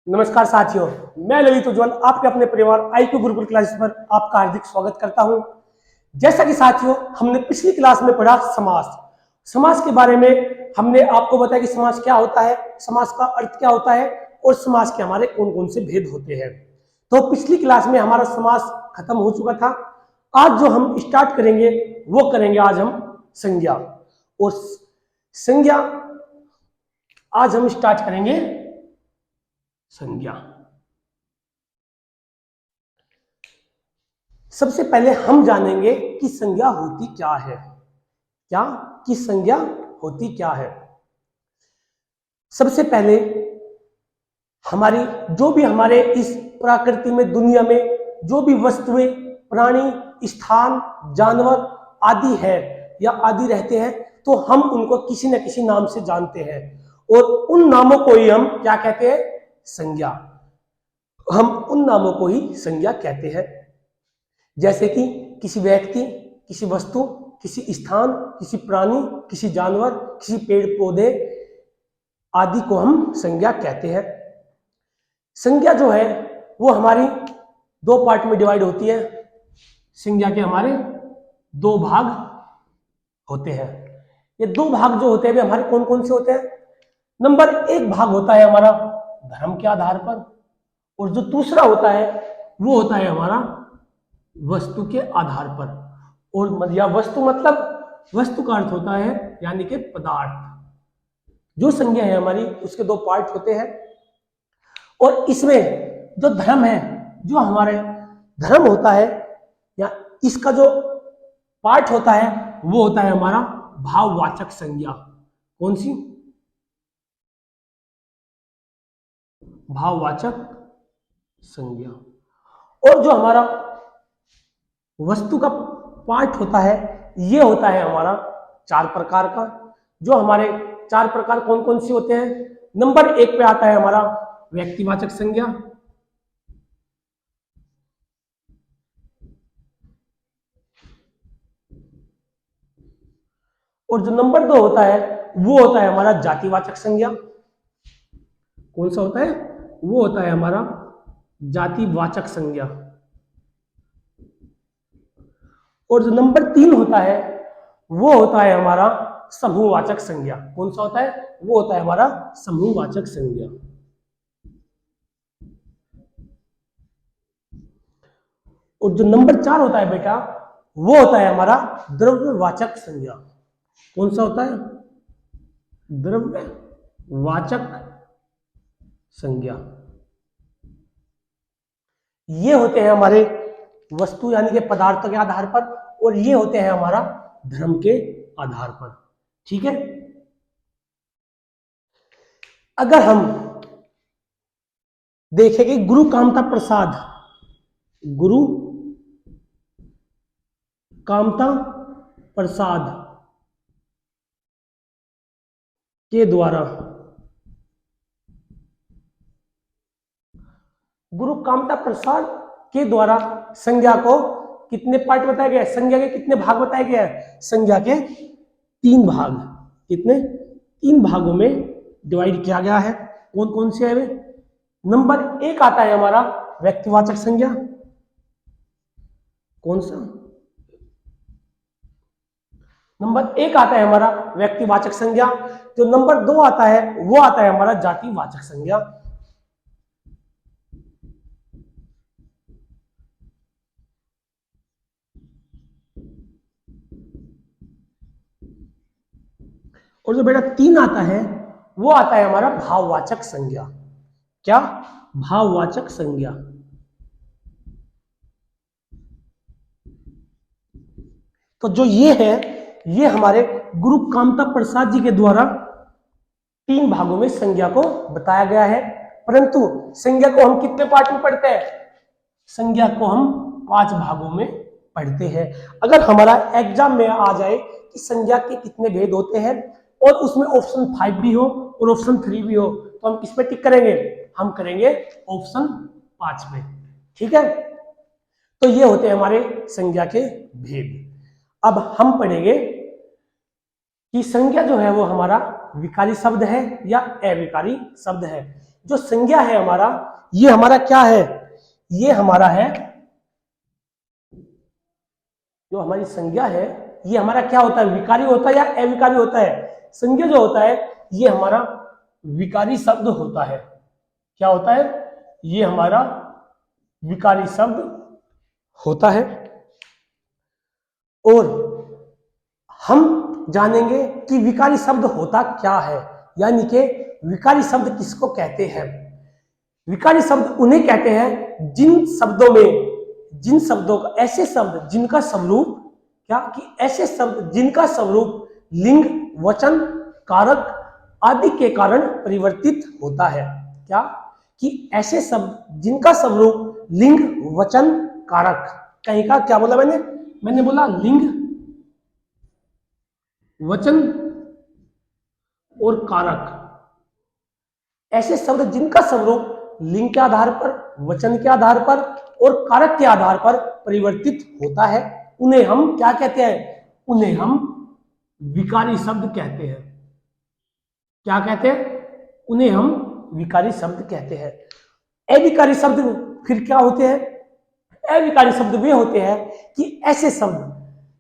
नमस्कार साथियों, मैं ललित उज्ज्वल आपके अपने परिवार आईक्यू गुरुकुल क्लासेस पर आपका हार्दिक स्वागत करता हूं। जैसा कि साथियों हमने पिछली क्लास में पढ़ा समास के बारे में हमने आपको बताया कि समास क्या होता है, समास का अर्थ क्या होता है और समास के हमारे कौन कौन से भेद होते हैं। तो पिछली क्लास में हमारा समास खत्म हो चुका था। आज जो हम स्टार्ट करेंगे वो करेंगे आज हम संज्ञा। और संज्ञा आज हम स्टार्ट करेंगे संज्ञा। सबसे पहले हम जानेंगे कि संज्ञा होती क्या है। संज्ञा होती क्या है। सबसे पहले हमारी जो भी हमारे इस प्रकृति में दुनिया में जो भी वस्तुएं, प्राणी, स्थान, जानवर आदि है या आदि रहते हैं तो हम उनको किसी न किसी नाम से जानते हैं और उन नामों को ही हम क्या कहते हैं? संज्ञा। हम उन नामों को ही संज्ञा कहते हैं। जैसे कि किसी व्यक्ति, किसी वस्तु, किसी स्थान, किसी प्राणी, किसी जानवर, किसी पेड़ पौधे आदि को हम संज्ञा कहते हैं। संज्ञा जो है वो हमारी दो पार्ट में डिवाइड होती है। संज्ञा के हमारे दो भाग होते हैं। ये दो भाग जो होते हैं वे हमारे कौन कौन से होते हैं? नंबर एक भाग होता है हमारा धर्म के आधार पर और जो दूसरा होता है वो होता है हमारा वस्तु के आधार पर। और या वस्तु मतलब वस्तु का अर्थ होता है यानी कि पदार्थ। जो संज्ञा है हमारी उसके दो पार्ट होते हैं और इसमें जो धर्म है, जो हमारे धर्म होता है या इसका जो पार्ट होता है वो होता है हमारा भाववाचक संज्ञा। कौन सी? भाववाचक संज्ञा। और जो हमारा वस्तु का पार्ट होता है ये होता है हमारा चार प्रकार का। जो हमारे चार प्रकार कौन कौन से होते हैं? नंबर एक पे आता है हमारा व्यक्तिवाचक संज्ञा। और जो नंबर दो होता है वो होता है हमारा जातिवाचक संज्ञा। कौन सा होता है? वो होता है हमारा जातिवाचक संज्ञा। और जो नंबर तीन होता है वो होता है हमारा समूहवाचक संज्ञा। कौन सा होता है? वो होता है हमारा समूहवाचक संज्ञा। और जो नंबर चार होता है बेटा वो होता है हमारा द्रव्यवाचक संज्ञा। कौन सा होता है? द्रव्यवाचक संज्ञा। ये होते हैं हमारे वस्तु यानी कि पदार्थ के आधार पर और ये होते हैं हमारा धर्म के आधार पर। ठीक है। अगर हम देखें कि गुरु कामता प्रसाद के द्वारा संज्ञा को कितने पार्ट बताया गया है? संज्ञा के कितने भाग बताए गए हैं? संज्ञा के तीन भाग। कितने? तीन भागों में डिवाइड किया गया है। कौन कौन से है वे? नंबर एक आता है हमारा व्यक्तिवाचक संज्ञा। कौन सा? नंबर एक आता है हमारा व्यक्तिवाचक संज्ञा। जो नंबर दो आता है वो आता है हमारा जातिवाचक संज्ञा। और जो बेटा तीन आता है वो आता है हमारा भाववाचक संज्ञा। क्या? भाववाचक संज्ञा। तो जो ये है ये हमारे गुरु कामता प्रसाद जी के द्वारा तीन भागों में संज्ञा को बताया गया है। परंतु संज्ञा को हम कितने पार्ट में पढ़ते हैं? संज्ञा को हम 5 भागों में पढ़ते हैं। अगर हमारा एग्जाम में आ जाए कि संज्ञा के कितने भेद होते हैं और उसमें ऑप्शन 5 भी हो और ऑप्शन 3 भी हो तो हम किस पे टिक करेंगे? हम करेंगे ऑप्शन 5 में। ठीक है। तो ये होते हैं हमारे संज्ञा के भेद। अब हम पढ़ेंगे कि संज्ञा जो है वो हमारा विकारी शब्द है या अविकारी शब्द है। जो संज्ञा है हमारा, ये हमारा क्या है, ये हमारा है, जो हमारी संज्ञा है ये हमारा क्या होता है, विकारी होता है या अविकारी होता है। संज्ञा जो होता है ये हमारा विकारी शब्द होता है। क्या होता है, ये हमारा विकारी शब्द होता है। और हम जानेंगे कि विकारी शब्द होता क्या है, यानी कि विकारी शब्द किसको कहते हैं। विकारी शब्द उन्हें कहते हैं जिन शब्दों का, ऐसे शब्द जिनका स्वरूप क्या, कि ऐसे शब्द जिनका स्वरूप लिंग, वचन, कारक आदि के कारण परिवर्तित होता है। क्या, कि ऐसे शब्द जिनका स्वरूप लिंग, वचन, कारक, कहीं का क्या बोला मैंने बोला लिंग, वचन और कारक, ऐसे शब्द जिनका स्वरूप लिंग के आधार पर, वचन के आधार पर और कारक के आधार पर परिवर्तित होता है, उन्हें हम क्या कहते हैं, उन्हें हम विकारी शब्द कहते हैं। क्या कहते हैं, उन्हें हम विकारी शब्द कहते हैं। अविकारी शब्द फिर क्या होते हैं, अविकारी शब्द वे होते हैं कि ऐसे शब्द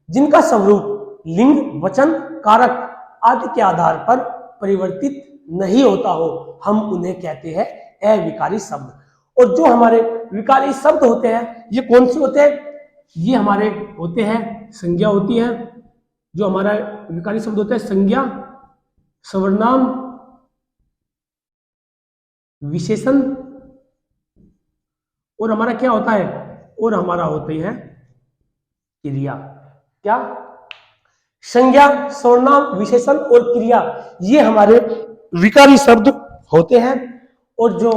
जिनका स्वरूप लिंग, वचन, कारक आदि के आधार पर परिवर्तित नहीं होता हो, हम उन्हें कहते हैं अविकारी शब्द। और जो हमारे विकारी शब्द होते हैं ये कौन से होते हैं, ये हमारे होते हैं संज्ञा होती है। जो हमारा विकारी शब्द होता है संज्ञा, सर्वनाम, विशेषण और हमारा क्या होता है, और हमारा होती है क्रिया। क्या, संज्ञा, सर्वनाम, विशेषण और क्रिया, ये हमारे विकारी शब्द होते हैं। और जो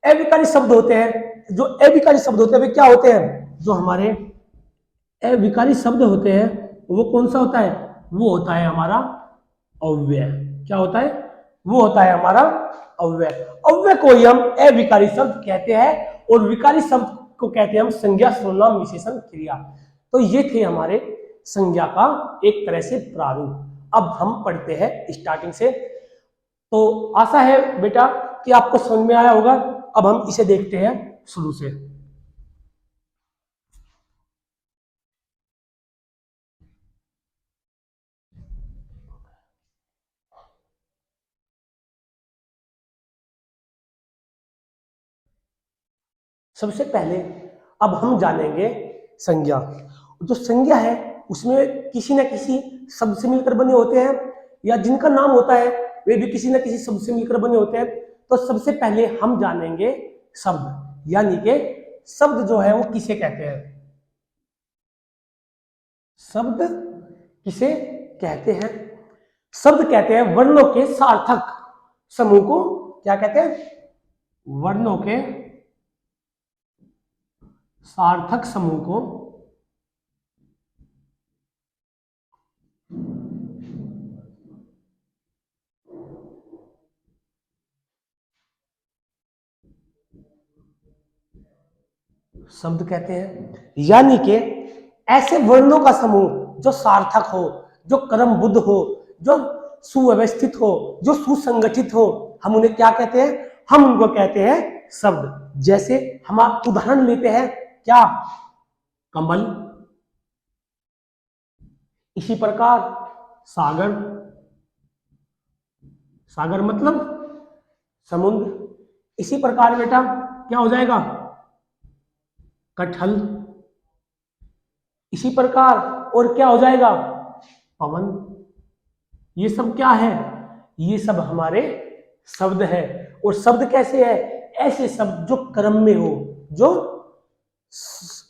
अविकारी शब्द होते हैं, वे क्या होते हैं, जो हमारे अविकारी शब्द होते हैं वो कौन सा होता है, वो होता है हमारा अव्यय। क्या होता है, वो होता है हमारा अव्यय। अव्यय को ही हम अविकारी शब्द कहते हैं और विकारी शब्द को कहते हैं हम संज्ञा, सर्वनाम, विशेषण, क्रिया। तो ये थे हमारे संज्ञा का एक तरह से प्रारूप। अब हम पढ़ते हैं स्टार्टिंग से। तो आशा है बेटा कि आपको समझ में आया होगा। अब हम इसे देखते हैं शुरू से। सबसे पहले अब हम जानेंगे संज्ञा। जो संज्ञा है उसमें किसी न किसी शब्द से मिलकर बने होते हैं, या जिनका नाम होता है वे भी किसी न किसी शब्द से मिलकर बने होते हैं। तो सबसे पहले हम जानेंगे शब्द, यानी कि शब्द जो है वो किसे कहते हैं। शब्द किसे कहते हैं, शब्द कहते हैं वर्णों के सार्थक समूह को। क्या कहते हैं, वर्णों के सार्थक समूह को शब्द कहते हैं। यानी कि ऐसे वर्णों का समूह जो सार्थक हो, जो क्रमबद्ध हो, जो सुव्यवस्थित हो, जो सुसंगठित हो, हम उन्हें क्या कहते हैं, हम उनको कहते हैं शब्द। जैसे हम उदाहरण लेते हैं, क्या, कमल, इसी प्रकार सागर, सागर मतलब समुद्र, इसी प्रकार बेटा क्या हो जाएगा, कटहल, इसी प्रकार और क्या हो जाएगा, पवन। ये सब क्या है, ये सब हमारे शब्द है। और शब्द कैसे है, ऐसे शब्द जो क्रम में हो, जो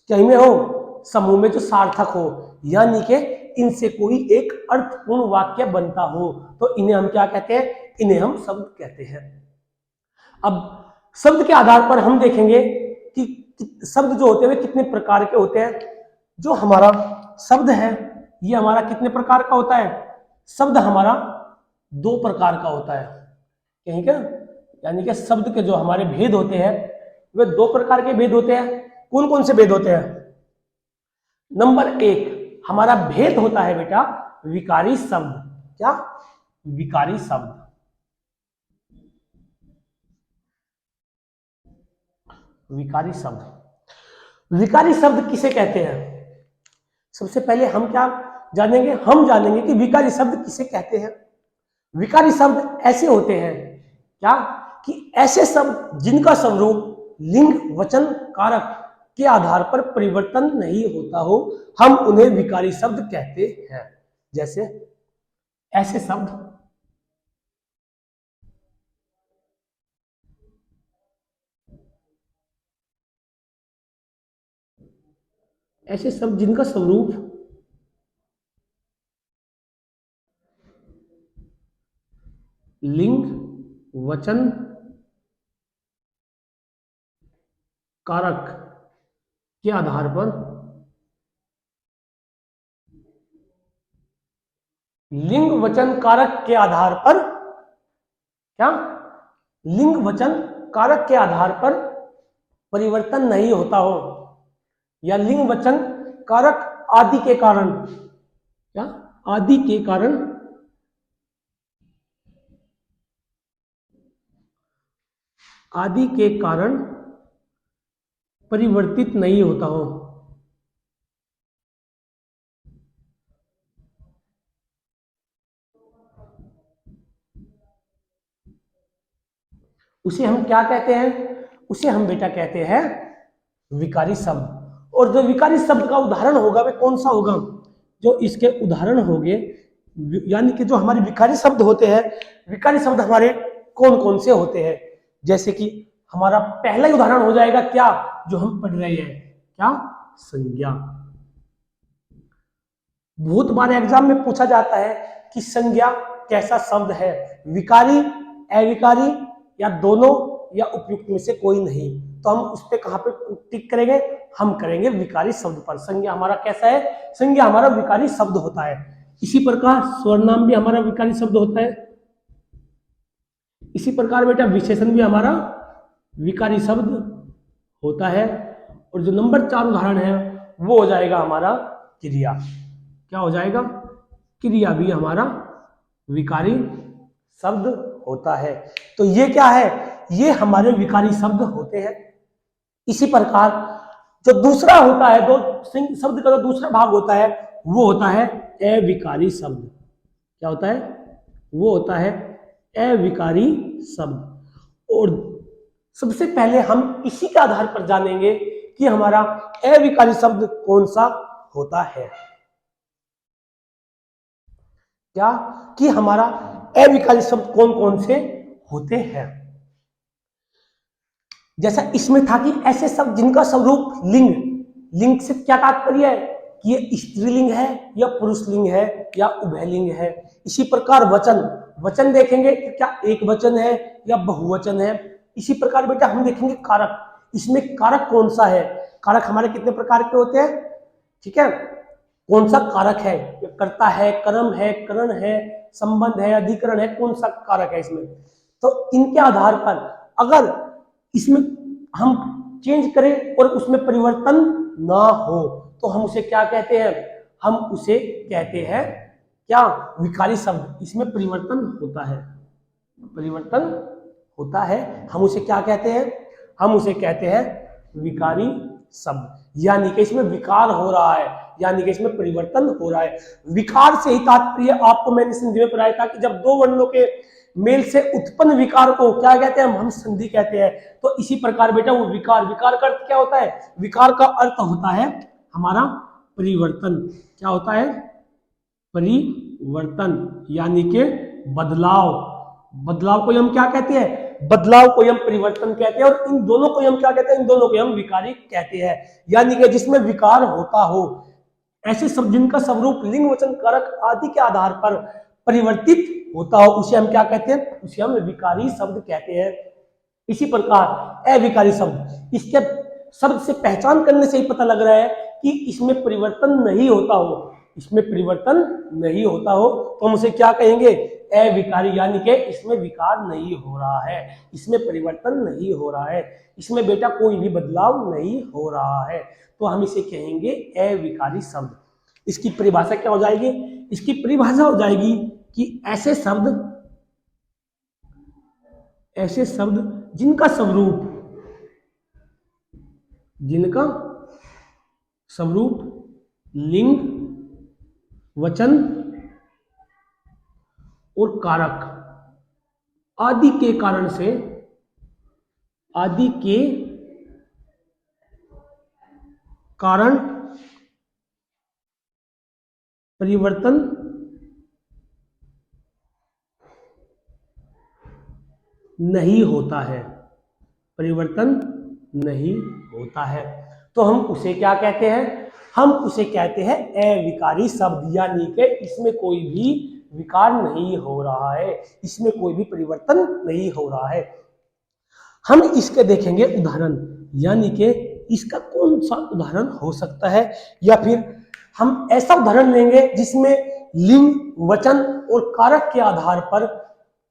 क्या में हो, समूह में जो सार्थक हो, यानी कि इनसे कोई एक अर्थपूर्ण वाक्य बनता हो, तो इन्हें हम क्या कहते हैं, इन्हें हम शब्द कहते हैं। अब शब्द के आधार पर हम देखेंगे कि शब्द जो होते हैं वे कितने प्रकार के होते हैं। जो हमारा शब्द है ये हमारा कितने प्रकार का होता है, शब्द हमारा दो प्रकार का होता है। कहीं क्या, यानी कि शब्द के जो हमारे भेद होते हैं वे दो प्रकार के भेद होते हैं। कौन कौन से भेद होते हैं, नंबर एक हमारा भेद होता है बेटा विकारी शब्द। क्या, विकारी शब्द। विकारी शब्द। विकारी शब्द किसे कहते हैं? सबसे पहले हम क्या जानेंगे? हम जानेंगे कि विकारी शब्द किसे कहते हैं। विकारी शब्द ऐसे होते हैं क्या कि ऐसे शब्द जिनका स्वरूप लिंग वचन कारक के आधार पर परिवर्तन नहीं होता हो, हम उन्हें विकारी शब्द कहते हैं। जैसे ऐसे शब्द जिनका स्वरूप लिंग वचन कारक के आधार पर लिंग वचन कारक के आधार पर क्या लिंग वचन कारक के आधार पर परिवर्तन नहीं होता हो, या लिंग वचन कारक आदि के कारण क्या आदि के कारण परिवर्तित नहीं होता हो। उसे हम क्या कहते हैं? उसे हम बेटा कहते हैं विकारी शब्द। और जो विकारी शब्द का उदाहरण होगा वे कौन सा होगा? जो इसके उदाहरण होंगे, यानी कि जो हमारे विकारी शब्द होते हैं, विकारी शब्द हमारे कौन कौन से होते हैं? जैसे कि हमारा पहला ही उदाहरण हो जाएगा क्या, जो हम पढ़ रहे हैं, क्या? संज्ञा। बहुत बार एग्जाम में पूछा जाता है कि संज्ञा कैसा शब्द है? विकारी, अविकारी, या दोनों, या उपयुक्त में से कोई नहीं। तो हम उस पे कहां पे टिक करेंगे? हम करेंगे विकारी शब्द पर। संज्ञा हमारा कैसा है? संज्ञा हमारा विकारी शब्द होता है। इसी प्रकार स्वर्णाम भी हमारा विकारी शब्द होता है। इसी प्रकार बेटा विशेषण भी हमारा विकारी शब्द होता है। और जो नंबर 4 उदाहरण है वो हो जाएगा हमारा क्रिया। क्या हो जाएगा? क्रिया भी हमारा विकारी शब्द होता है। तो ये क्या है? ये हमारे विकारी शब्द होते हैं। इसी प्रकार जो दूसरा होता है, दो शब्द का जो दूसरा भाग होता है वो होता है अविकारी शब्द। क्या होता है? वो होता है अविकारी शब्द। और सबसे पहले हम इसी के आधार पर जानेंगे कि हमारा अविकारी शब्द कौन सा होता है। क्या कि हमारा अविकारी शब्द कौन कौन से होते हैं? जैसा इसमें था कि ऐसे शब्द जिनका स्वरूप लिंग, लिंग से क्या तात्पर्य है कि ये स्त्रीलिंग है या पुरुषलिंग है या उभयलिंग है। इसी प्रकार वचन, वचन देखेंगे कि क्या एक वचन है या बहुवचन है। इसी प्रकार बेटा हम देखेंगे कारक, इसमें कारक कौन सा है। कारक हमारे कितने प्रकार के होते हैं? ठीक है, कौन सा कारक है? कर्ता है, कर्म है, करण है, संबंध है, अधिकरण है, कौन सा कारक है इसमें? तो इनके आधार पर अगर इसमें हम चेंज करें और उसमें परिवर्तन ना हो तो हम उसे क्या कहते हैं? हम उसे कहते हैं क्या? विकारी शब्द। इसमें परिवर्तन होता है, परिवर्तन होता है, हम उसे क्या कहते हैं? हम उसे कहते हैं विकारी शब्द। यानी कि इसमें विकार हो रहा है, यानी कि इसमें परिवर्तन हो रहा है। विकार से ही तात्पर्य आपको मैंने संधि में पढ़ाया था कि जब दो वर्णों के मेल से उत्पन्न विकार को क्या कहते हैं? हम संधि कहते हैं। तो इसी प्रकार बेटा वो विकार, विकार का अर्थ क्या होता है? विकार का अर्थ होता है हमारा परिवर्तन। क्या होता है? परिवर्तन, यानी कि बदलाव। बदलाव को हम क्या कहते हैं? बदलाव को हम परिवर्तन कहते हैं। और इन दोनों को हम क्या कहते हैं? इन दोनों को हम विकारी कहते हैं। यानी कि जिसमें विकार होता हो, ऐसे शब्द जिनका स्वरूप लिंग वचन कारक आदि के आधार पर परिवर्तित होता हो, उसे हम क्या कहते हैं? उसे हम विकारी शब्द कहते हैं। इसी प्रकार अविकारी शब्द, इसके शब्द से पहचान करने से ही पता लग रहा है कि इसमें परिवर्तन नहीं होता हो, इसमें परिवर्तन नहीं होता हो तो हम उसे क्या कहेंगे? अविकारी। यानी कि इसमें विकार नहीं हो रहा है, इसमें परिवर्तन नहीं हो रहा है, इसमें बेटा कोई भी बदलाव नहीं हो रहा है, तो हम इसे कहेंगे अविकारी शब्द। इसकी परिभाषा क्या हो जाएगी? इसकी परिभाषा हो जाएगी कि ऐसे शब्द जिनका स्वरूप जिनका स्वरूप लिंग, वचन और कारक आदि के कारण से, आदि के कारण परिवर्तन नहीं होता है, परिवर्तन नहीं होता है। तो हम उसे क्या कहते हैं? हम उसे कहते हैं अविकारी शब्द, यानी कि इसमें कोई भी विकार नहीं हो रहा है, इसमें कोई भी परिवर्तन नहीं हो रहा है। हम इसके देखेंगे उदाहरण, यानी कि इसका कौन सा उदाहरण हो सकता है, या फिर हम ऐसा उदाहरण लेंगे जिसमें लिंग, वचन और कारक के आधार पर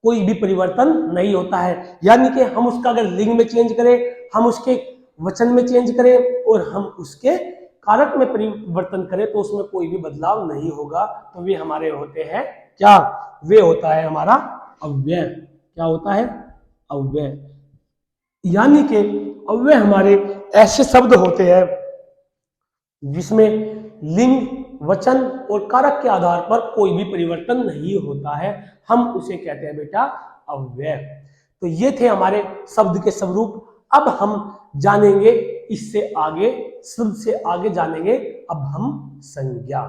कोई भी परिवर्तन नहीं होता है। यानी कि हम उसका अगर लिंग में चेंज करें, हम उसके वचन में चेंज करें और हम उसके कारक में परिवर्तन करें तो उसमें कोई भी बदलाव नहीं होगा। तो वे हमारे होते हैं क्या? वे होता है हमारा अव्यय। क्या होता है? अव्यय। यानी कि अव्यय हमारे ऐसे शब्द होते हैं जिसमें लिंग, वचन और कारक के आधार पर कोई भी परिवर्तन नहीं होता है, हम उसे कहते हैं बेटा अव्यय। तो ये थे हमारे शब्द के स्वरूप। अब हम जानेंगे इससे आगे, शब्द से आगे जानेंगे अब हम संज्ञा,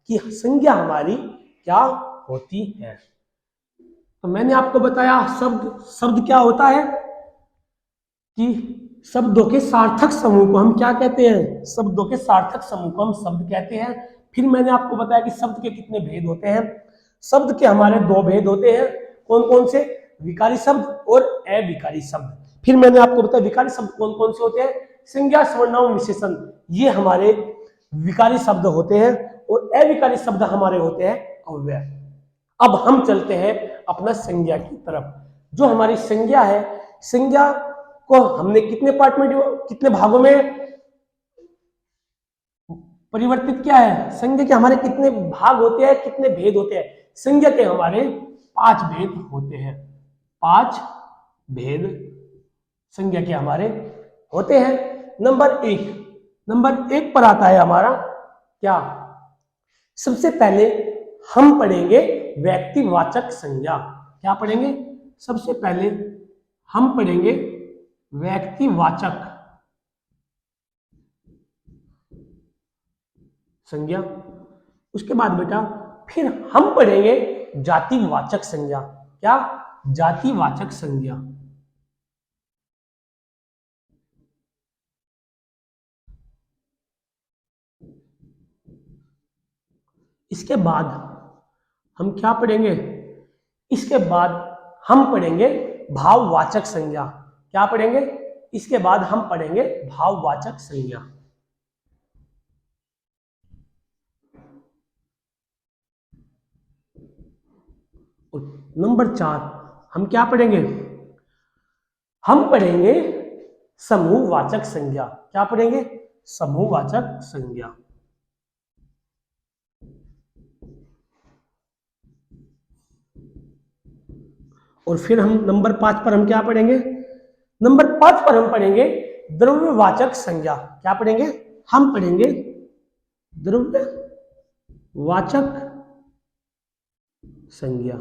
कि संज्ञा हमारी क्या होती है। तो मैंने आपको बताया शब्द क्या होता है, कि शब्दों के सार्थक समूह को हम क्या कहते हैं? शब्दों के सार्थक समूह को हम शब्द कहते हैं। फिर मैंने आपको बताया कि शब्द के कितने भेद होते हैं। शब्द के हमारे दो भेद होते हैं, कौन कौन से? विकारी शब्द और अविकारी शब्द। फिर मैंने आपको बताया विकारी शब्द कौन कौन से होते हैं? संज्ञा, सर्वनाम, विशेषण, ये हमारे विकारी शब्द होते हैं, और अविकारी शब्द हमारे होते हैं अव्यय। अब हम चलते हैं अपना संज्ञा की तरफ। जो हमारी संज्ञा है, संज्ञा को हमने कितने पार्ट में, कितने भागों में परिवर्तित किया है? संज्ञा के हमारे कितने भाग होते हैं, कितने भेद होते हैं? संज्ञा के हमारे 5 भेद होते हैं। 5 भेद संज्ञा के हमारे होते हैं। नंबर एक पर आता है हमारा क्या? सबसे पहले हम पढ़ेंगे व्यक्तिवाचक संज्ञा। क्या पढ़ेंगे? सबसे पहले हम पढ़ेंगे व्यक्तिवाचक संज्ञा। उसके बाद बेटा फिर हम पढ़ेंगे जातिवाचक संज्ञा। क्या? जातिवाचक संज्ञा। इसके बाद हम क्या पढ़ेंगे? इसके बाद हम पढ़ेंगे भाववाचक संज्ञा। क्या पढ़ेंगे? इसके बाद हम पढ़ेंगे भाववाचक संज्ञा। और नंबर 4 हम क्या पढ़ेंगे? हम पढ़ेंगे समूहवाचक संज्ञा। क्या पढ़ेंगे? समूहवाचक संज्ञा। और फिर हम नंबर 5 पर हम क्या पढ़ेंगे? नंबर 5 पर हम पढ़ेंगे द्रव्यवाचक संज्ञा। क्या पढ़ेंगे? हम पढ़ेंगे द्रव्यवाचक संज्ञा।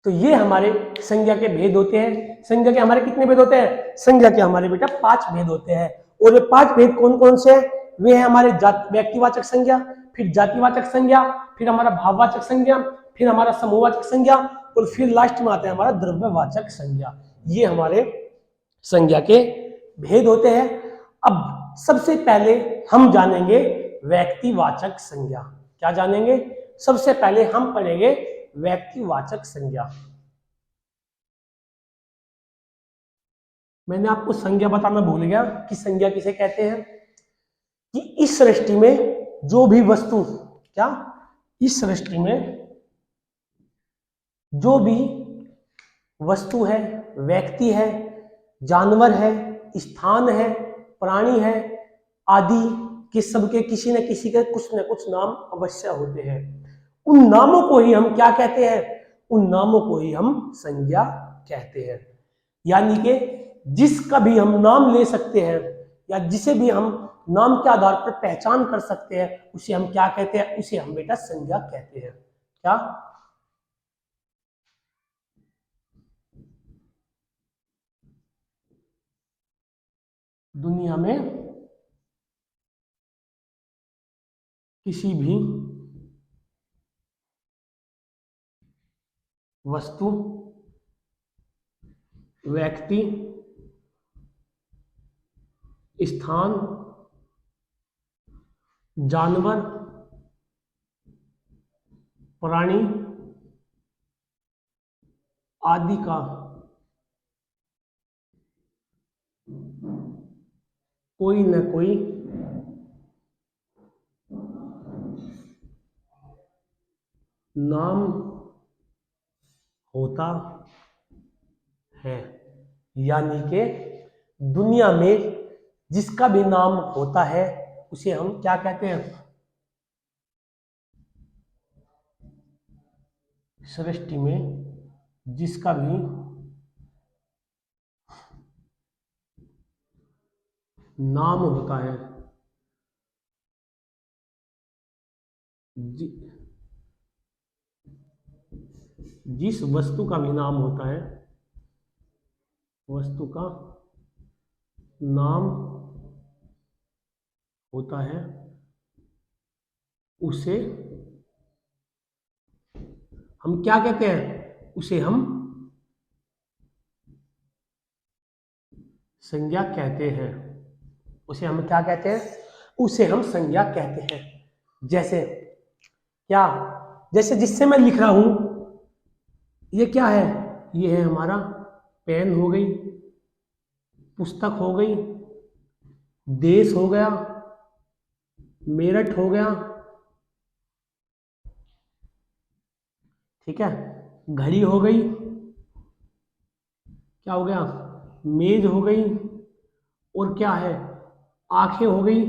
तो ये हमारे संज्ञा के भेद होते हैं। संज्ञा के हमारे कितने भेद होते हैं? संज्ञा के हमारे बेटा 5 भेद होते हैं। और ये 5 भेद कौन कौन से हैं? वे हैं हमारे व्यक्तिवाचक संज्ञा, फिर जातिवाचक संज्ञा, फिर हमारा भाववाचक संज्ञा, फिर हमारा समूहवाचक संज्ञा, और फिर लास्ट में आता है हमारा द्रव्यवाचक संज्ञा। ये हमारे संज्ञा के भेद होते हैं। अब सबसे पहले हम जानेंगे व्यक्तिवाचक संज्ञा। क्या जानेंगे? सबसे पहले हम पढ़ेंगे व्यक्तिवाचक संज्ञा। मैंने आपको संज्ञा बताना भूल गया कि संज्ञा किसे कहते हैं, कि इस सृष्टि में जो भी वस्तु, क्या? इस सृष्टि में जो भी वस्तु है, व्यक्ति है, जानवर है, स्थान है, प्राणी है आदि के सबके किसी न किसी के कुछ न कुछ नाम अवश्य होते हैं। उन नामों को ही हम क्या कहते हैं? उन नामों को ही हम संज्ञा कहते हैं। यानी कि जिसका भी हम नाम ले सकते हैं या जिसे भी हम नाम के आधार पर पहचान कर सकते हैं, उसे हम क्या कहते हैं? उसे हम बेटा संज्ञा कहते हैं। क्या? दुनिया में किसी भी वस्तु, व्यक्ति, स्थान, जानवर, प्राणी आदि का कोई न कोई नाम होता है। यानी कि दुनिया में जिसका भी नाम होता है उसे हम क्या कहते हैं? सृष्टि में जिसका भी नाम होता है, जिस वस्तु का भी नाम होता है, वस्तु का नाम होता है, उसे हम क्या कहते हैं? उसे हम संज्ञा कहते हैं। उसे हम क्या कहते हैं? उसे हम संज्ञा कहते हैं। जैसे क्या? जैसे जिससे मैं लिख रहा हूं, ये क्या है? ये है हमारा पेन हो गई, पुस्तक हो गई, देश हो गया, मेरठ हो गया, ठीक है, घड़ी हो गई, क्या हो गया? मेज हो गई, और क्या है? आंखें हो गई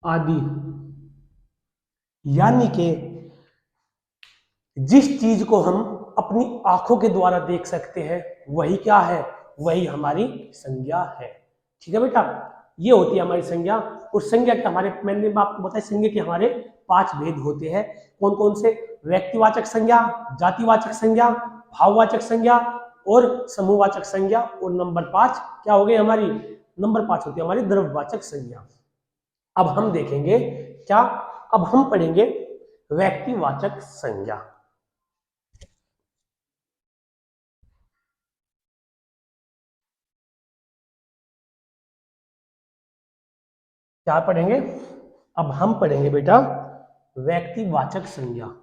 आदि। यानी कि जिस चीज को हम अपनी आंखों के द्वारा देख सकते हैं वही क्या है? वही हमारी संज्ञा है। ठीक है बेटा, ये होती है हमारी संज्ञा। और संज्ञा के हमारे, मैंने आपको बताया, संज्ञा के हमारे 5 भेद होते हैं। कौन कौन से? व्यक्तिवाचक संज्ञा, जातिवाचक संज्ञा, भाववाचक संज्ञा और समूहवाचक संज्ञा। और नंबर 5 क्या हो गई हमारी? नंबर 5 होती है हमारी द्रव्यवाचक संज्ञा। अब हम देखेंगे क्या? अब हम पढ़ेंगे व्यक्तिवाचक संज्ञा। क्या पढ़ेंगे? अब हम पढ़ेंगे बेटा व्यक्तिवाचक संज्ञा।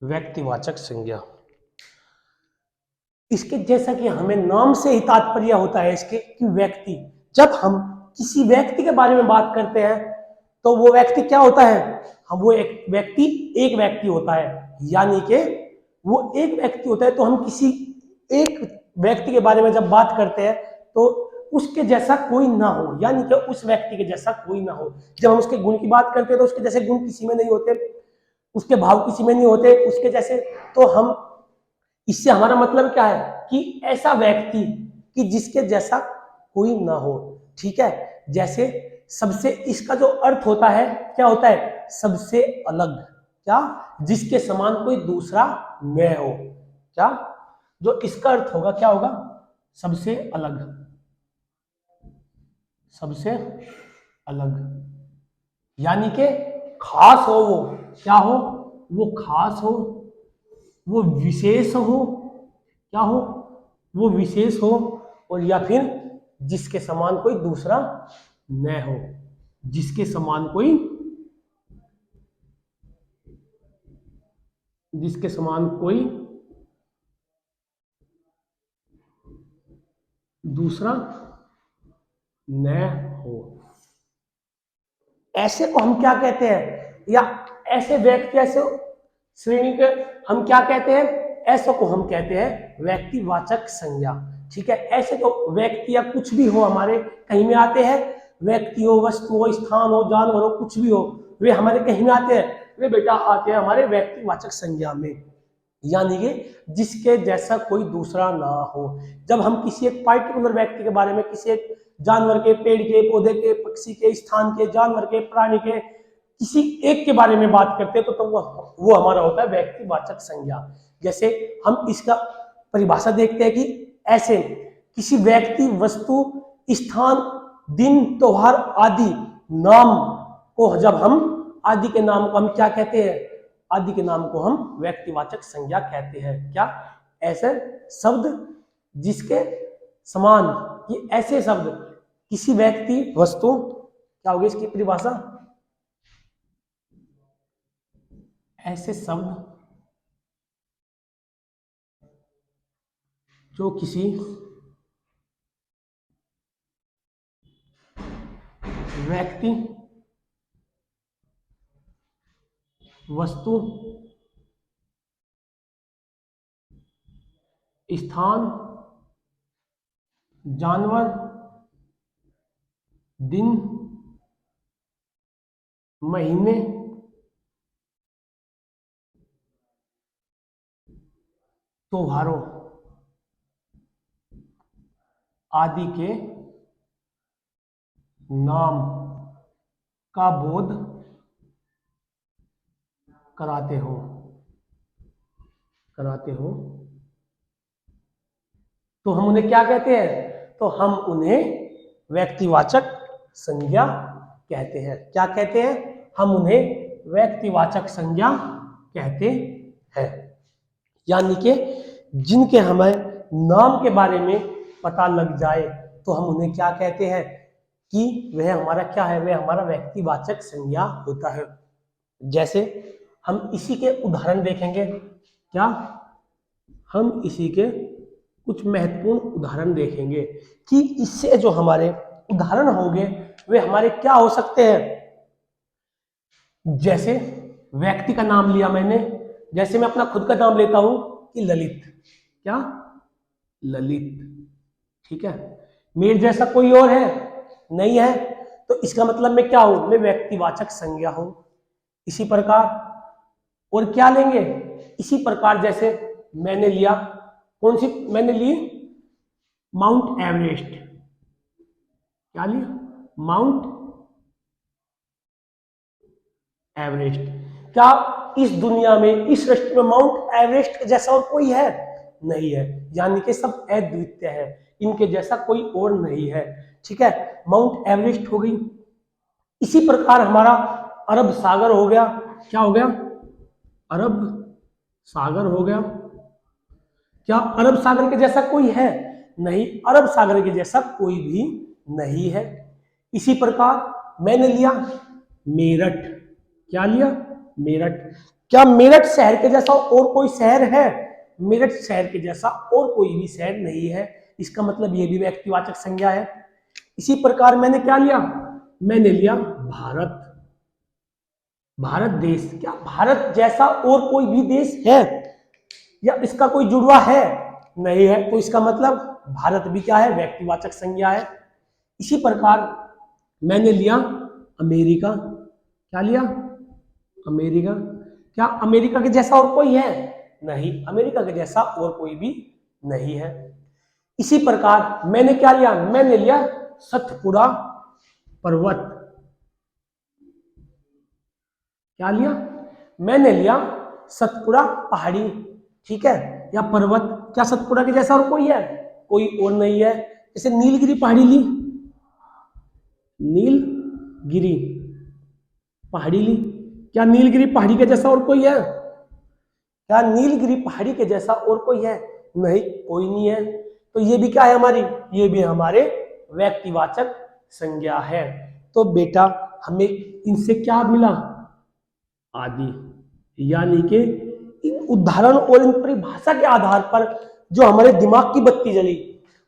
व्यक्तिवाचक संज्ञा, इसके जैसा कि हमें नाम से ही तात्पर्य होता है इसके कि व्यक्ति। जब हम किसी व्यक्ति के बारे में बात करते हैं तो वो व्यक्ति क्या होता है? हम वो एक व्यक्ति होता है। यानी कि वो एक व्यक्ति होता है। तो हम किसी एक व्यक्ति के बारे में जब बात करते हैं तो उसके जैसा कोई ना हो, यानी कि उस व्यक्ति के जैसा कोई ना हो। जब हम उसके गुण की बात करते हैं तो उसके जैसे गुण किसी में नहीं होते, उसके भाव किसी में नहीं होते उसके जैसे। तो हम, इससे हमारा मतलब क्या है? कि ऐसा व्यक्ति कि जिसके जैसा कोई ना हो। ठीक है, जैसे सबसे, इसका जो अर्थ होता है क्या होता है? सबसे अलग। क्या? जिसके समान कोई दूसरा न हो। क्या? जो इसका अर्थ होगा क्या होगा? सबसे अलग, सबसे अलग। यानी कि खास हो वो, क्या हो? वो खास हो, वो विशेष हो, क्या हो? वो विशेष हो। और या फिर जिसके समान कोई दूसरा न हो, जिसके समान कोई, जिसके समान कोई दूसरा न हो। ऐसे को हम क्या कहते हैं? या ऐसे व्यक्ति, ऐसे श्रेणी के हम क्या कहते हैं? ऐसा को हम कहते हैं व्यक्तिवाचक संज्ञा। ठीक है, ऐसे तो व्यक्ति या कुछ भी हो हमारे कहीं में आते हैं, व्यक्ति हो, वस्तु हो, स्थान हो, जानवर हो, कुछ भी हो, वे हमारे कहीं में आते हैं, वे बेटा आते हैं हमारे व्यक्तिवाचक संज्ञा में, यानी कि जिसके जैसा कोई दूसरा ना हो। जब हम किसी एक पार्टिकुलर व्यक्ति के बारे में, किसी एक जानवर के, पेड़ के, पौधे के, पक्षी के, स्थान के, जानवर के, प्राणी के, किसी एक के बारे में बात करते हैं तो वो हमारा होता है व्यक्तिवाचक संज्ञा। जैसे हम इसका परिभाषा देखते हैं कि ऐसे किसी व्यक्ति, वस्तु, स्थान, दिन, त्योहार आदि नाम को जब हम आदि के नाम को हम क्या कहते हैं? आदि के नाम को हम व्यक्तिवाचक संज्ञा कहते हैं। क्या? ऐसे शब्द जिसके समान, ये ऐसे शब्द किसी व्यक्ति, वस्तु, क्या होगी इसकी परिभाषा? ऐसे शब्द जो किसी व्यक्ति, वस्तु, स्थान, जानवर, दिन, महीने, त्योहारों आदि के नाम का बोध कराते हो तो हम उन्हें क्या कहते हैं? तो हम उन्हें व्यक्तिवाचक संज्ञा कहते हैं। क्या कहते हैं? हम उन्हें व्यक्तिवाचक संज्ञा कहते हैं। यानी कि जिनके हमें नाम के बारे में पता लग जाए तो हम उन्हें क्या कहते हैं कि वह हमारा क्या है? वह हमारा व्यक्तिवाचक संज्ञा होता है। जैसे हम इसी के उदाहरण देखेंगे। क्या? हम इसी के कुछ महत्वपूर्ण उदाहरण देखेंगे कि इससे जो हमारे उदाहरण होंगे वे हमारे क्या हो सकते हैं। जैसे व्यक्ति का नाम लिया मैंने, जैसे मैं अपना खुद का नाम लेता हूं कि ललित। क्या? ललित। ठीक है, मेरे जैसा कोई और है? नहीं है, तो इसका मतलब मैं क्या हूं? मैं व्यक्तिवाचक संज्ञा हूं। इसी प्रकार और क्या लेंगे? इसी प्रकार जैसे मैंने लिया, कौन सी मैंने ली? Mount Everest. क्या लिया? Mount Everest. क्या इस दुनिया में, इस सृष्टि में माउंट एवरेस्ट जैसा और कोई है? नहीं है, यानी कि सब अद्वितीय है, इनके जैसा कोई और नहीं है। ठीक है, माउंट एवरेस्ट हो गई। इसी प्रकार हमारा अरब सागर हो गया। क्या हो गया? अरब सागर हो गया। क्या अरब सागर के जैसा कोई है? नहीं, अरब सागर के जैसा कोई भी नहीं है। इसी प्रकार मैंने लिया मेरठ। क्या लिया? मेरठ। क्या मेरठ शहर के जैसा और कोई शहर है? मेरठ शहर के जैसा और कोई भी शहर नहीं है। इसका मतलब ये भी व्यक्तिवाचक संज्ञा है। इसी प्रकार मैंने क्या लिया? मैंने लिया भारत। भारत देश। क्या भारत जैसा और कोई भी देश है या इसका कोई जुड़वा है? नहीं है, तो इसका मतलब भारत भी क्या है? व्यक्तिवाचक संज्ञा है। इसी प्रकार मैंने लिया अमेरिका। क्या लिया? अमेरिका। क्या अमेरिका के जैसा और कोई है? नहीं, अमेरिका के जैसा और कोई भी नहीं है। इसी प्रकार मैंने क्या लिया? मैंने लिया सतपुड़ा पर्वत। क्या लिया? मैंने लिया सतपुड़ा पहाड़ी। ठीक है, या पर्वत। क्या सतपुड़ा के जैसा और कोई है? कोई और नहीं है। जैसे नीलगिरी पहाड़ी ली, नीलगिरी पहाड़ी ली। क्या नीलगिरी पहाड़ी के जैसा और कोई है? क्या नीलगिरी पहाड़ी के जैसा और कोई है? नहीं, कोई नहीं है। तो ये भी क्या है हमारी? ये भी हमारे व्यक्तिवाचक संज्ञा है। तो बेटा हमें इनसे क्या मिला? आदि। यानी कि इन उदाहरण और इन परिभाषा के आधार पर जो हमारे दिमाग की बत्ती जली,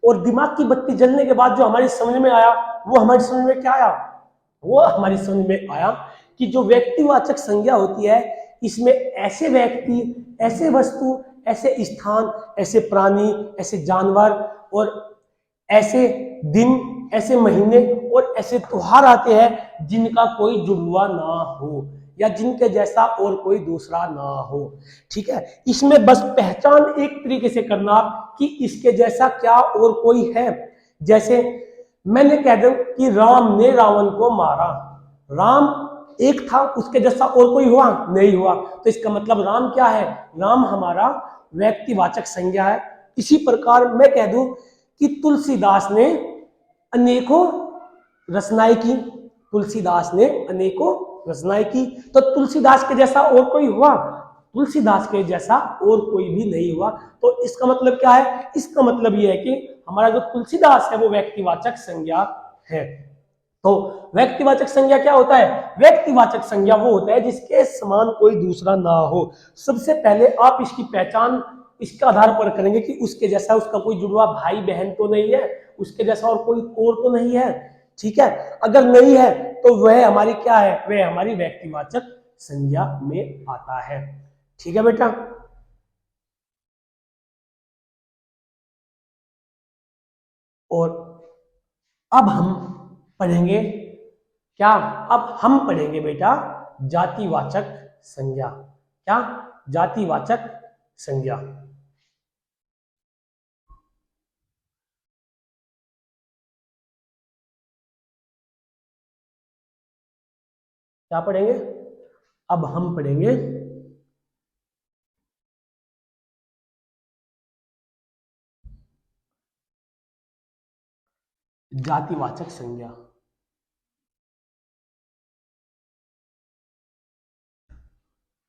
और दिमाग की बत्ती जलने के बाद जो हमारी समझ में आया, वो हमारी समझ में क्या आया? वो हमारी समझ में आया कि जो व्यक्तिवाचक संज्ञा होती है, इसमें ऐसे व्यक्ति, ऐसे वस्तु, ऐसे स्थान, ऐसे प्राणी, ऐसे जानवर और ऐसे दिन, ऐसे महीने और ऐसे त्योहार आते हैं जिनका कोई जुड़वा ना हो या जिनके जैसा और कोई दूसरा ना हो। ठीक है, इसमें बस पहचान एक तरीके से करना आप कि इसके जैसा क्या और कोई है। जैसे मैंने कह दूं कि राम ने रावण को मारा, राम एक था, उसके जैसा और कोई हुआ नहीं हुआ, तो इसका मतलब राम क्या है, राम हमारा व्यक्तिवाचक संज्ञा है। इसी प्रकार मैं कह दूं कि तुलसीदास ने अनेकों रचनाएं की, तुलसीदास ने अनेकों रचनाएं की, तो तुलसीदास के जैसा और कोई हुआ, तुलसीदास के जैसा और कोई भी नहीं हुआ। तो इसका मतलब क्या है, इसका मतलब यह है कि हमारा जो तुलसीदास है वो व्यक्तिवाचक संज्ञा है। तो व्यक्तिवाचक संज्ञा क्या होता है, व्यक्तिवाचक संज्ञा वो होता है जिसके समान कोई दूसरा ना हो। सबसे पहले आप इसकी पहचान इसके आधार पर करेंगे कि उसके जैसा उसका कोई जुड़वा भाई बहन तो नहीं है, उसके जैसा और कोई और तो नहीं है। ठीक है, अगर नहीं है तो वह हमारी क्या है, वह हमारी व्यक्तिवाचक संज्ञा में आता है। ठीक है बेटा, और अब हम पढ़ेंगे क्या, अब हम पढ़ेंगे बेटा जातिवाचक संज्ञा। क्या, जातिवाचक संज्ञा। क्या पढ़ेंगे, अब हम पढ़ेंगे जातिवाचक संज्ञा।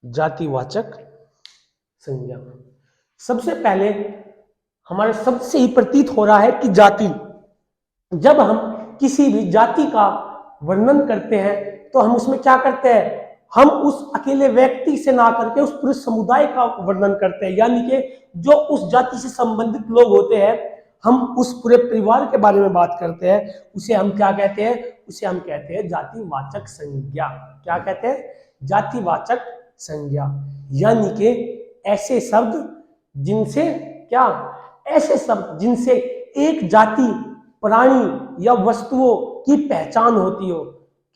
जातिवाचक संज्ञा, सबसे पहले हमारे सबसे ही प्रतीत हो रहा है कि जाति, जब हम किसी भी जाति का वर्णन करते हैं तो हम उसमें क्या करते हैं, हम उस अकेले व्यक्ति से ना करके उस पूरे समुदाय का वर्णन करते हैं, यानी कि जो उस जाति से संबंधित लोग होते हैं, हम उस पूरे परिवार के बारे में बात करते हैं, उसे हम क्या कहते हैं, उसे हम कहते हैं जातिवाचक संज्ञा। क्या कहते हैं, जातिवाचक संज्ञा। यानी कि ऐसे शब्द जिनसे क्या, ऐसे शब्द जिनसे एक जाति, प्राणी या वस्तुओं की पहचान होती हो।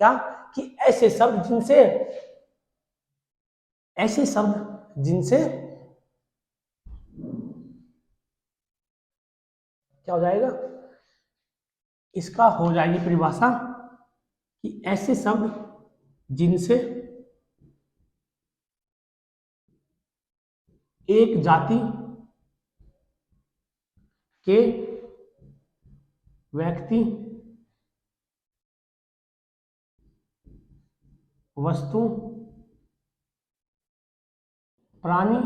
क्या, कि ऐसे शब्द जिनसे, ऐसे शब्द जिनसे क्या हो जाएगा, इसका हो जाएगी परिभाषा कि ऐसे शब्द जिनसे एक जाति के व्यक्ति, वस्तु, प्राणी,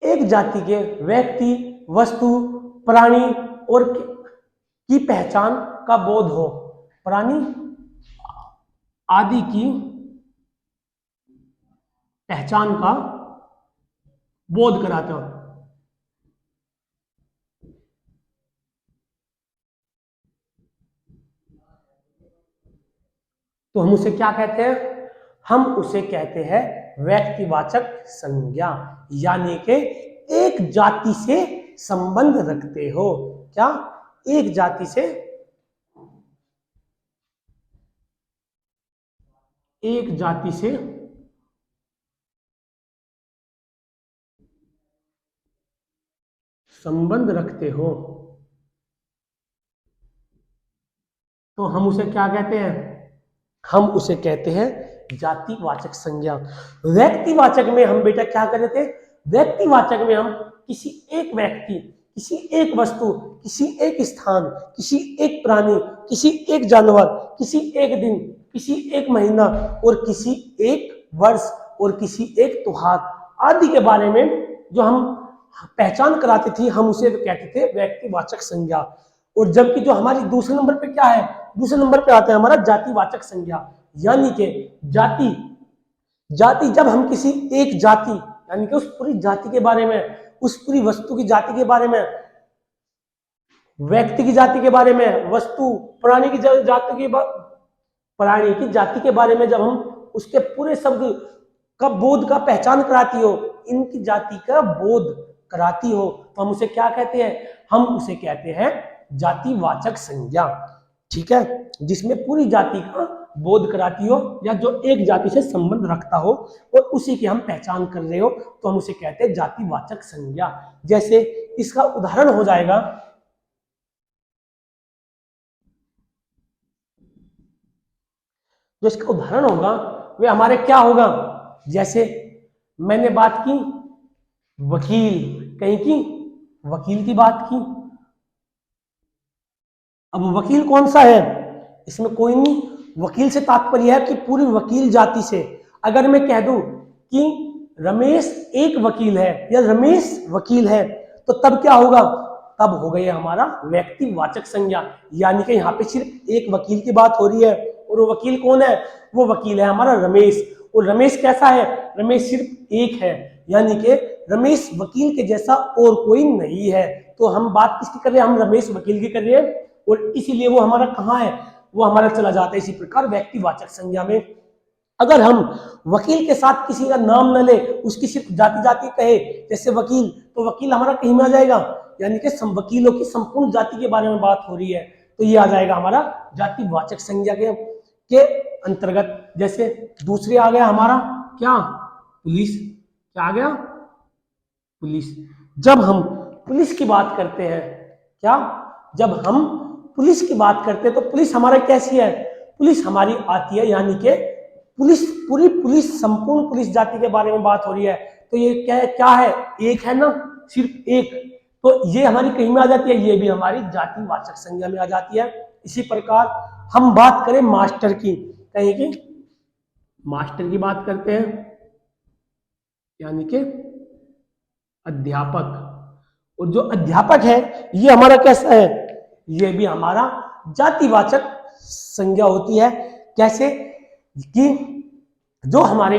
एक जाति के व्यक्ति, वस्तु, प्राणी और की पहचान का बोध हो, प्राणी आदि की पहचान का बोध कराते हो। तो हम उसे क्या कहते हैं, हम उसे कहते हैं व्यक्तिवाचक संज्ञा। यानी कि एक जाति से संबंध रखते हो। क्या, एक जाति से, एक जाति से संबंध रखते हो तो हम उसे क्या कहते हैं, हम उसे कहते हैं जातिवाचक संज्ञा। व्यक्तिवाचक में हम बेटा क्या कर रहे थे, व्यक्तिवाचक में हम किसी एक व्यक्ति, किसी एक वस्तु, किसी एक स्थान, किसी एक प्राणी, किसी एक जानवर, किसी एक दिन, किसी एक महीना और किसी एक वर्ष और किसी एक त्योहार आदि के बारे में जो हम पहचान कराते थे, हम उसे कहते थे व्यक्तिवाचक संज्ञा। और जबकि जो हमारी दूसरे नंबर पे क्या है, दूसरे नंबर पे आता है हमारा जातिवाचक संज्ञा। यानी कि जाति, जाति जब हम किसी एक जाति यानी कि उस पूरी जाति के बारे में, उस पूरी वस्तु की जाति के बारे में, व्यक्ति की जाति के बारे में, वस्तु प्राणी की जाति के प्राणी की जाति के बारे में जब हम उसके पूरे शब्द का बोध का पहचान कराती हो, इनकी जाति का बोध कराती हो, तो हम उसे क्या कहते हैं? हम उसे कहते हैं जातिवाचक संज्ञा। ठीक है, जिसमें पूरी जाति का बोध कराती हो या जो एक जाति से संबंध रखता हो और उसी की हम पहचान कर रहे हो, तो हम उसे कहते हैं जातिवाचक संज्ञा। जैसे इसका उदाहरण हो जाएगा, जो इसका उदाहरण होगा वे हमारे क्या होगा, जैसे मैंने बात की वकील, कहीं की वकील की बात की। अब वकील कौन सा है, इसमें कोई नहीं, वकील से तात्पर्य है कि पूरी वकील जाति से। अगर मैं कह दूं कि रमेश एक वकील है या रमेश वकील है, तो तब क्या होगा, तब हो गया हमारा व्यक्तिवाचक संज्ञा। यानी कि यहाँ पे सिर्फ एक वकील की बात हो रही है, और वो वकील कौन है, वो वकील है हमारा रमेश। और रमेश कैसा है, रमेश सिर्फ एक है, यानी कि रमेश वकील के जैसा और कोई नहीं है। तो हम बात किसकी कर रहे हैं, हम रमेश वकील की कर रहे हैं, और इसीलिए वो हमारा कहाँ है, वो हमारा चला जाता है इसी प्रकार व्यक्तिवाचक संज्ञा में। अगर हम वकील के साथ किसी का नाम न ले, उसकी सिर्फ जाति जाति कहे, जैसे वकील, तो वकील हमारा कहीं में आ जाएगा, यानी कि वकीलों की संपूर्ण जाति के बारे में बात हो रही है, तो ये आ जाएगा हमारा जातिवाचक संज्ञा के अंतर्गत। जैसे दूसरे आ गया हमारा क्या, पुलिस। क्या आ गया, पुलिस। जब हम पुलिस की बात करते हैं, क्या, जब हम पुलिस की बात करते हैं, तो पुलिस हमारा कैसी है, पुलिस हमारी आती है, यानी कि पुलिस, पूरी पुलिस, संपूर्ण पुलिस जाति के बारे में बात हो रही है। तो ये क्या क्या है, एक है ना, सिर्फ एक, तो ये हमारी कहीं में आ जाती है, ये भी हमारी जातिवाचक संज्ञा में आ जाती है। इसी प्रकार हम बात करें मास्टर की, कहीं की मास्टर की बात करते हैं, यानी कि अध्यापक। और जो अध्यापक है ये हमारा कैसा है, ये भी हमारा जातिवाचक संज्ञा होती है। कैसे कि जो हमारे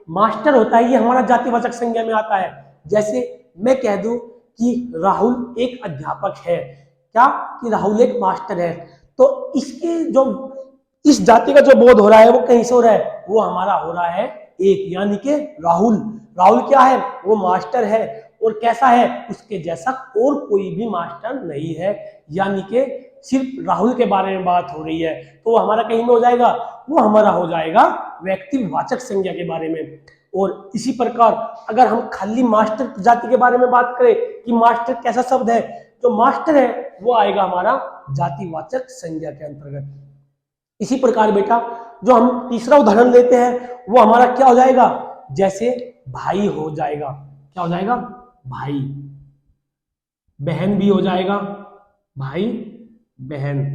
मास्टर होता है ये हमारा जातिवाचक संज्ञा में आता है। जैसे मैं कह दूं कि राहुल एक अध्यापक है, क्या, कि राहुल एक मास्टर है, तो इसके जो इस जाति का जो बोध हो रहा है वो कहीं से हो रहा है, वो हमारा हो रहा है एक, यानी कि राहुल। राहुल क्या है, वो मास्टर है, और कैसा है, उसके जैसा और कोई भी मास्टर नहीं है, यानी कि सिर्फ राहुल के बारे में बात हो रही है, तो वो हमारा कहीं में हो जाएगा, वो हमारा हो जाएगा व्यक्तिवाचक संज्ञा के बारे में। और इसी प्रकार अगर हम खाली मास्टर जाति के बारे में बात करें कि मास्टर कैसा शब्द है, जो मास्टर है वो आएगा हमारा जातिवाचक संज्ञा के अंतर्गत। इसी प्रकार बेटा जो हम तीसरा उदाहरण लेते हैं वो हमारा क्या हो जाएगा, जैसे भाई हो जाएगा। क्या हो जाएगा, भाई। बहन भी हो जाएगा, भाई बहन।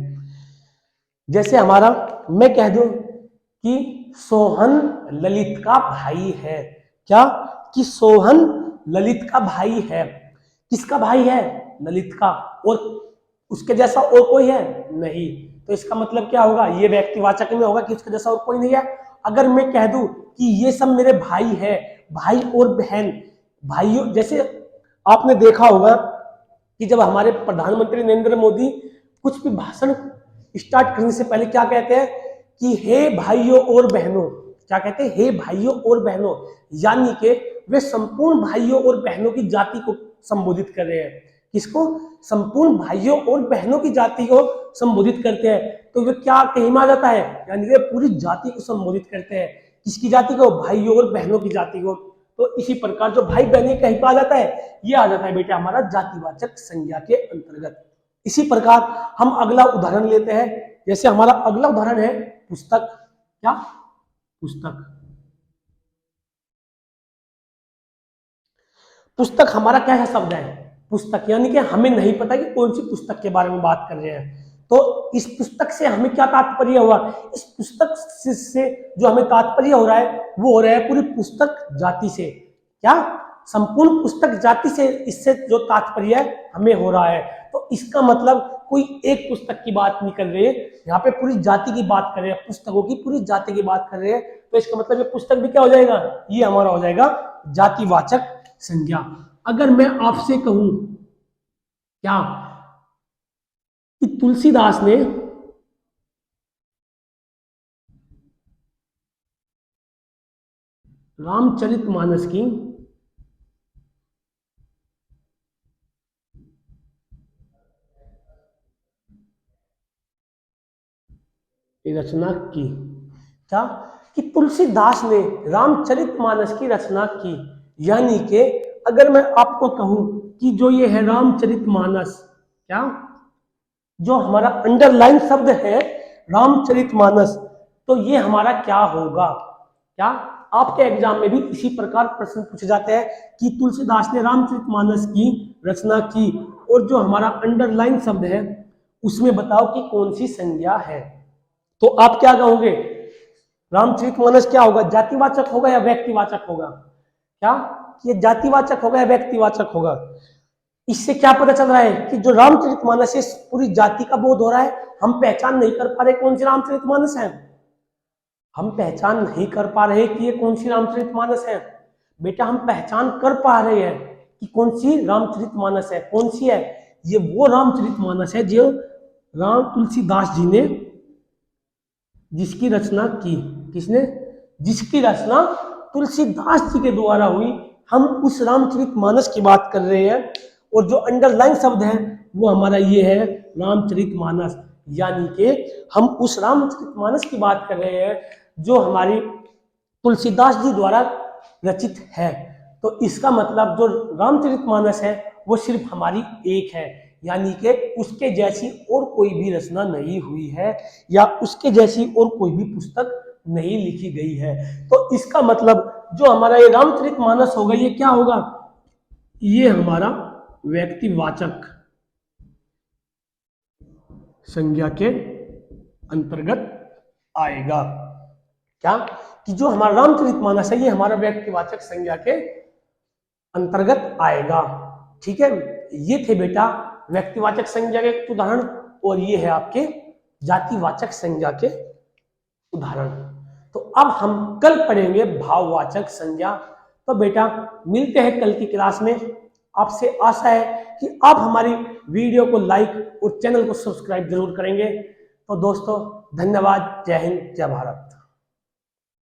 जैसे हमारा मैं कह दूं कि सोहन ललित का भाई है। क्या, कि सोहन ललित का भाई है। किसका भाई है, ललित का, और उसके जैसा और कोई है नहीं। तो इसका मतलब क्या होगा, ये व्यक्तिवाचक में होगा कि उसके जैसा और कोई नहीं है। अगर मैं कह दूं कि ये सब मेरे भाई है, भाई और बहन, भाइयों, जैसे आपने देखा होगा कि जब हमारे प्रधानमंत्री नरेंद्र मोदी कुछ भी भाषण स्टार्ट करने से पहले क्या कहते हैं कि हे भाइयों और बहनों, क्या कहते हैं, हे भाइयों और बहनों, यानी कि वे संपूर्ण भाइयों और बहनों की जाति को संबोधित कर रहे हैं। किसको, संपूर्ण भाइयों और बहनों की जाति को संबोधित करते हैं। तो वे क्या कहीं में आ जाता है, यानी वे पूरी जाति को संबोधित करते हैं। किसकी जाति को, भाइयों और बहनों की जाति को। तो इसी प्रकार जो भाई बहन कहीं पर आ जाता है, ये आ जाता है बेटा हमारा जातिवाचक संज्ञा के अंतर्गत। इसी प्रकार हम अगला उदाहरण लेते हैं। जैसे हमारा अगला उदाहरण है पुस्तक। क्या, पुस्तक। पुस्तक हमारा क्या है शब्द है, पुस्तक, यानी कि हमें नहीं पता कि कौन सी पुस्तक के बारे में बात कर रहे हैं। तो इस पुस्तक से हमें क्या तात्पर्य हुआ, इस पुस्तक से जो हमें तात्पर्य हो रहा है वो हो रहा है पूरी पुस्तक जाति से। क्या, संपूर्ण पुस्तक जाति से इससे जो तात्पर्य है हमें हो रहा है। तो इसका मतलब कोई एक पुस्तक की बात नहीं कर रहे हैं, यहाँ पे पूरी जाति की बात कर रहे हैं, पुस्तकों की पूरी जाति की बात कर रहे हैं। तो इसका मतलब ये पुस्तक भी क्या हो जाएगा, ये हमारा हो जाएगा जातिवाचक संज्ञा। अगर मैं आपसे कहूं क्या कि तुलसीदास ने रामचरितमानस की रचना की। क्या? कि तुलसीदास ने रामचरितमानस की रचना की। यानी कि अगर मैं आपको कहूं कि जो ये है रामचरितमानस, क्या जो हमारा अंडरलाइन शब्द है रामचरितमानस, तो ये हमारा क्या होगा? क्या आपके एग्जाम में भी इसी प्रकार प्रश्न पूछे जाते हैं कि तुलसीदास ने रामचरितमानस की रचना की, और जो हमारा अंडरलाइन शब्द है उसमें बताओ कि कौन सी संज्ञा है। तो आप क्या कहोगे? रामचरितमानस क्या होगा? जातिवाचक होगा या व्यक्तिवाचक होगा? क्या ये जातिवाचक होगा या व्यक्तिवाचक होगा? इससे क्या पता चल रहा है कि जो रामचरितमानस है पूरी जाति का बोध हो रहा है। हम पहचान नहीं कर पा रहे कौन सी रामचरितमानस है, हम पहचान नहीं कर पा रहे कि ये कौन सी रामचरितमानस है। बेटा हम पहचान कर पा रहे हैं कि कौन सी रामचरितमानस है। कौन सी है? ये वो रामचरितमानस है जो राम तुलसीदास जी ने जिसकी रचना की। किसने? जिसकी रचना तुलसीदास जी के द्वारा हुई। हम उस रामचरितमानस की बात कर रहे हैं, और जो अंडरलाइन शब्द है वो हमारा ये है रामचरितमानस। यानी कि हम उस रामचरितमानस की बात कर रहे हैं जो हमारी तुलसीदास जी द्वारा रचित है। तो इसका मतलब जो रामचरितमानस है वो सिर्फ हमारी एक है, यानी कि उसके जैसी और कोई भी रचना नहीं हुई है, या उसके जैसी और कोई भी पुस्तक नहीं लिखी गई है। तो इसका मतलब जो हमारा ये रामचरितमानस होगा ये क्या होगा? ये हमारा व्यक्तिवाचक संज्ञा के अंतर्गत आएगा। क्या? कि जो हमारा रामचरितमानस है ये हमारा व्यक्तिवाचक संज्ञा के अंतर्गत आएगा। ठीक है, ये थे बेटा व्यक्तिवाचक संज्ञा के उदाहरण, और ये है आपके जातिवाचक संज्ञा के उदाहरण। तो अब हम कल पढ़ेंगे भाववाचक संज्ञा। तो बेटा मिलते हैं कल की क्लास में। आपसे आशा है कि आप हमारी वीडियो को लाइक और चैनल को सब्सक्राइब जरूर करेंगे। तो दोस्तों धन्यवाद। जय हिंद, जय भारत।